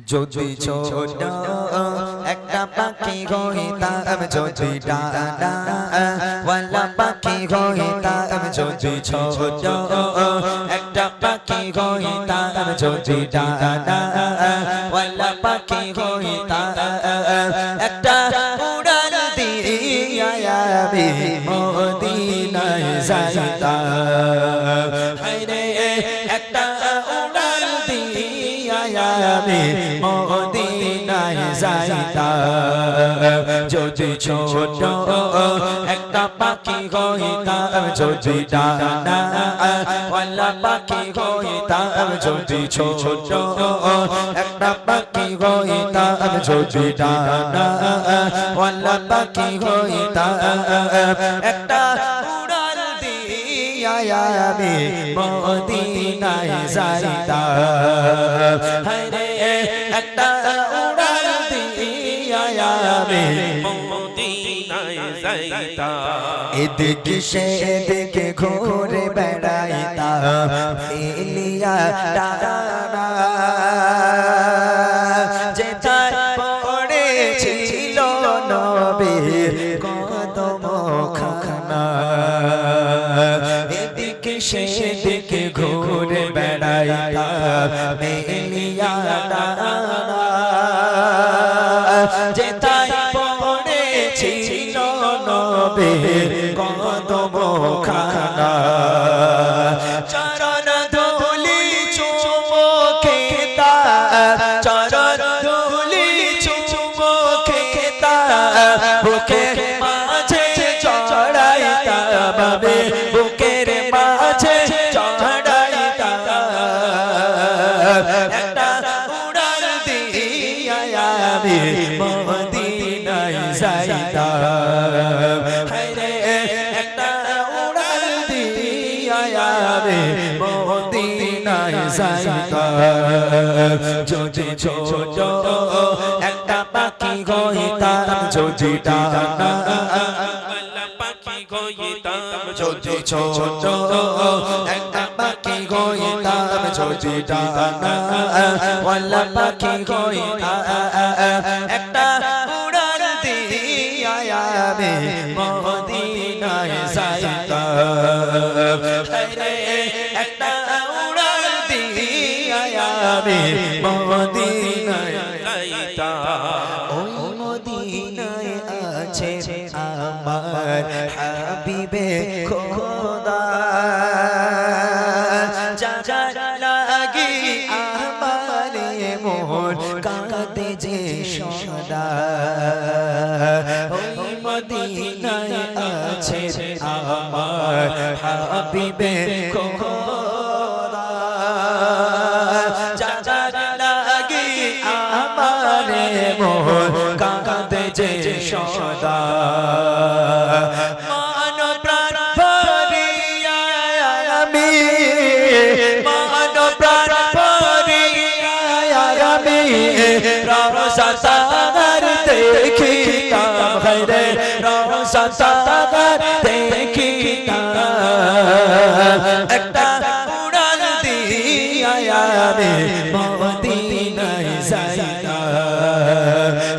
যদি ছোট একটা পাখি হইতাম, যদি ডানা ওয়ালা পাখি হইতাম, যদি ছোট একটা পাখি হইতাম, যদি ডানা ওয়ালা পাখি হইতাম, একটা উড়ান দিয়া আমি মদিনায় যাইতাম। হায়রে একটা উড়ান দিয়া আমি মদিনায় যাইতাম। যদি ছোট একটা পাখি হইতাম, যদি ডানা ওয়ালা পাখি হইতাম, যদি ছোট একটা পাখি হইতাম, যদি ডানা ওয়ালা পাখি হইতাম, একটা উড়াল দিয়া আমি মদিনায় যাইতাম। হায়রে একটা উড়াল দিয়া আমি মদিনায় যাইতাম। এদিকে সেদিকে ঘুরে বেড়াইতাম, ফেলিয়া ডানা যেথায় পড়েছিল নবীর কদম খানা। এদিকে সেদিকে ঘুরে বেড়াইতাম, ফেলিয়া ডানা যেথায় পড়েছিল নবীর কদম খানা। চরণ ধুলি চুমো খেতাম, চরণ ধুলি চুমো খেতাম, বুকের মাঝে চড়াইতাম আমি, বুকের মাঝে চড়াইতাম। একটা উড়াল দিয়া আমি মদিনায় যাইতাম। হায়রে একটা উড়াল দিয়া আমি মদিনায় যাইতাম। যদি ছোট একটা পাখি হইতাম, যদি ডানা ওয়ালা পাখি হইতাম, যদি ছোট একটা পাখি হইতাম, যদি ডানা ওয়ালা পাখি হইতাম, একটা উড়াল দিয়া আমি মদিনায় যাইতাম। হায়রে একটা উড়াল দিয়া আমি মদিনায় যাইতাম। ওই মদিনায় আছে আমার হাবিবে খোদা, যার লাগি আমার মন কাঁদে যে সদা। ওই মদিনায় আছে আমার হাবিবে খোদা, যার লাগি আমার মন কাঁদে যে সদা। মান প্রাণ ভরিয়া আমি, মান প্রাণ ভরিয়া আমি রওজা তার দেখিতাম। হায়রে রওজা তার দেখিতাম। একটা উড়াল দিয়া আমি মদিনায় যাইতাম।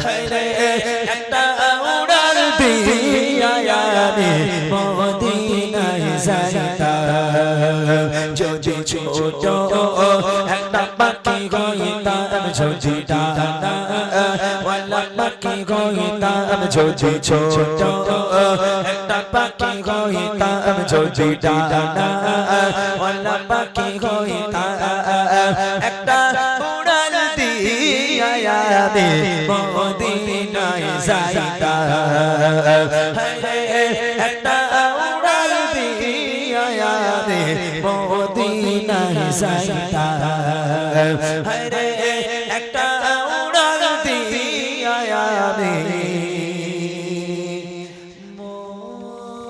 হায়রে একটা উড়াল দিয়া আমি মদিনায় যাইতাম। যদি ছোট একটা পাখি হইতাম, যদি ডানা ওয়ালা পাখি হইতাম, যদি ছোট একটা পাখি হইতাম, যদি ডানা ওয়ালা পাখি হইতাম, একটা উড়াল দিয়া আমি মদিনায় যাইতাম। হায়রে একটা উড়াল দিয়া আমি মদিনায় যাইতাম। হায়রে একটা উড়াল দিয়া আমি মদিনায়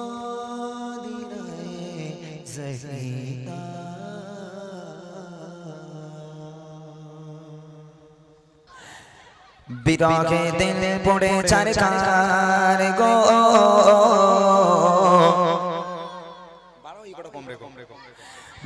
যাইতাম। বিরহে দিল পড়ে চারকার গো,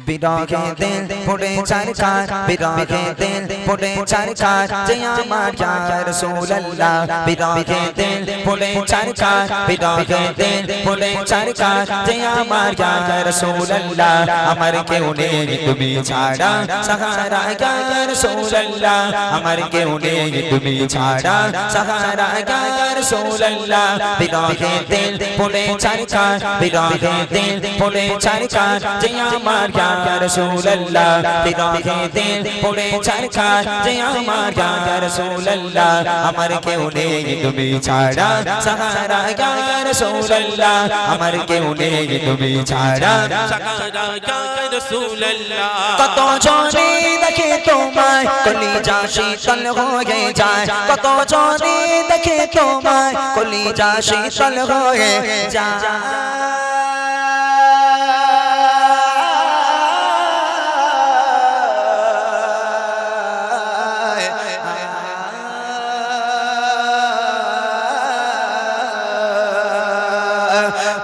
বিরহে দিল পড়ে চারকার বিরহে দিল পড়ে চারকার যে আমার ইয়া রাসূলুল্লাহ বিরহে দিল পড়ে চারকার বিরহে দিল পড়ে চারকার যে আমার ইয়া রাসূলুল্লাহ আমার কেউ নেই তুমি ছাড়া সাহারা ইয়া রাসূলুল্লাহ আমার কেউ নেই তুমি ছাড়া সাহারা ইয়া রাসূলুল্লাহ বিরহে দিল পড়ে চারকার বিরহে দিল পড়ে চারকার যে আমার ইয়া রাসূলুল্লাহ বিরহে দিল পড়ে চারকার যে আমার ইয়া রাসূলুল্লাহ আমার কেউ নেই তুমি ছাড়া সাহারা ইয়া রাসূলুল্লাহ আমার কেউ নেই তুমি ছাড়া সাহারা ইয়া রাসূলুল্লাহ কত জনে দেখে তোমায় কলিজা শীতল হয়ে যায় কত জনে দেখে তোমায় কলিজা শীতল হয়ে যায়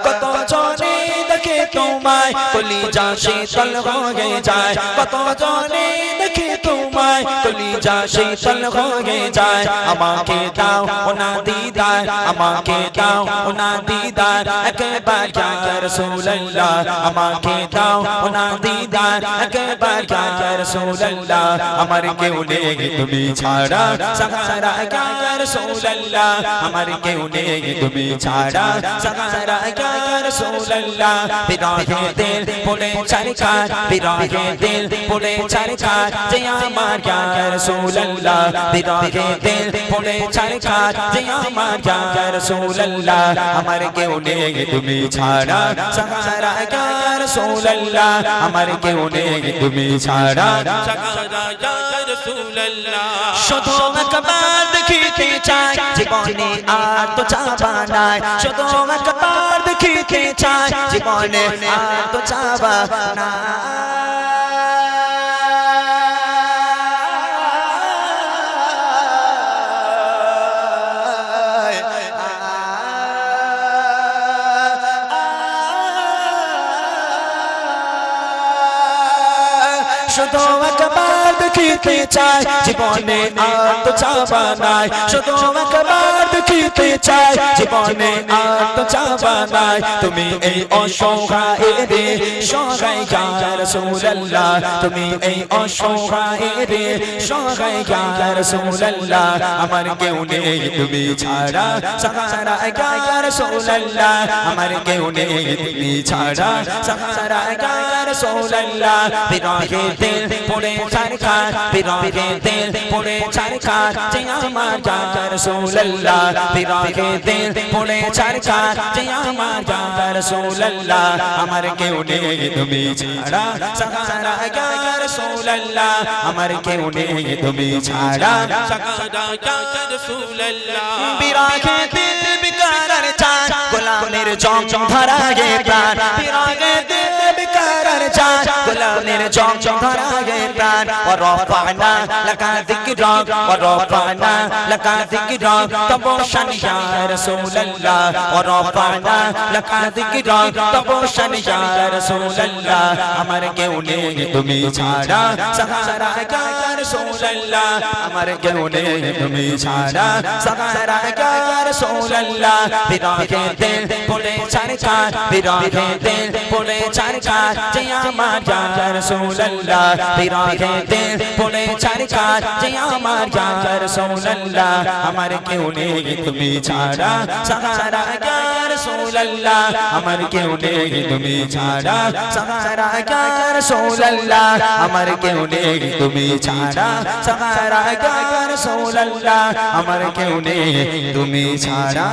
কত জনে দেখে তোমায় কলিজা শীতল হয়ে যায় কত জনে দেখে তোমায় কলিজা শীতল হয়ে যায় আমাকে দাও ওনা দিদার আমাকে দাও ওনা দিদার একবার ইয়া রাসূলুল্লাহ আমাকে দাও ওনা দিদার একবার ইয়া রাসূলুল্লাহ আমার কেউ নেই তুমি ছাড়া সাহারা ইয়া রাসূলুল্লাহ আমার কেউ নেই তুমি ছাড়া সাহারা ইয়া রাসূলুল্লাহ বিরহে দিল পড়ে চারকার বিরহে দিল পড়ে চারকার যে আমার ইয়া রাসূলুল্লাহ বিরহে দিল পড়ে চারকার যে আমার ইয়া রাসূলুল্লাহ আমার কেউ নেই তুমি ছাড়া সাহারা ইয়া রাসূলুল্লাহ আমার কেউ নেই তুমি ছাড়া সাহারা ইয়া রাসূলুল্লাহ শুধু একবার দেখিতে চাই জীবনে আর তো চাওয়া নাই শুধু একবার দেখিতে চাই জীবনে আর তো চাওয়া শুধু একবার দেখিতে চাই জীবনে আর তো চাওয়া নাই শুধু একবার দেখিতে চাই জীবনে আর তো চাওয়া নাই তুমি এই অসহায়ের সহায় ইয়া রাসূলুল্লাহ তুমি এই অসহায়ের সহায় ইয়া রাসূলুল্লাহ আমার কেউ নেই তুমি ছাড়া সাহারা ইয়া রাসূলুল্লাহ আমার কেউ নেই তুমি ছাড়া সাহারা ইয়া রাসূলুল্লাহ বিরহে দিল পড়ে চারকার বিরহে দিল পড়ে চারকার যে আমার ইয়া রাসূলুল্লাহ বিরহে দিল পড়ে চারকার যে আমার ইয়া রাসূলুল্লাহ আমার কেউ নেই তুমি ছাড়া সাহারা ইয়া রাসূলুল্লাহ আমার কেউ নেই তুমি ছাড়া সাহারা ইয়া রাসূলুল্লাহ বিরহে দিল বিকরার চাঁদ গোলামের জং ধরা গে প্রাণ বিরহে দিল বিকরার চাঁদ গোলামের জং ধরা গে প্রাণ ওরফানা লাকা যিকরাক ওরফানা লাকা যিকরাক তবশান ইয়া রাসূলুল্লাহ ওরফানা লাকা যিকরাক তবশান ইয়া রাসূলুল্লাহ আমার কেউ নেই তুমি ছাড়া সাহারা ইয়া রাসূলুল্লাহ আমার কেউ নেই তুমি ছাড়া সাহারা ইয়া রাসূলুল্লাহ বিরহে দিল পড়ে চারকার বিরহে দিল পড়ে চারকার যে আমার ইয়া রাসূলুল্লাহ বিরহে দিল পড়ে চারকার যে আমার ইয়া রাসূলুল্লাহ আমার কেউ নেই তুমি ছাড়া সাহারা ইয়া রাসূলুল্লাহ আমার কেউ নেই তুমি ছাড়া সাহারা ইয়া রাসূলুল্লাহ আমার কেউ নেই তুমি ছাড়া সাহারা ইয়া রাসূলুল্লাহ আমার কেউ নেই তুমি ছাড়া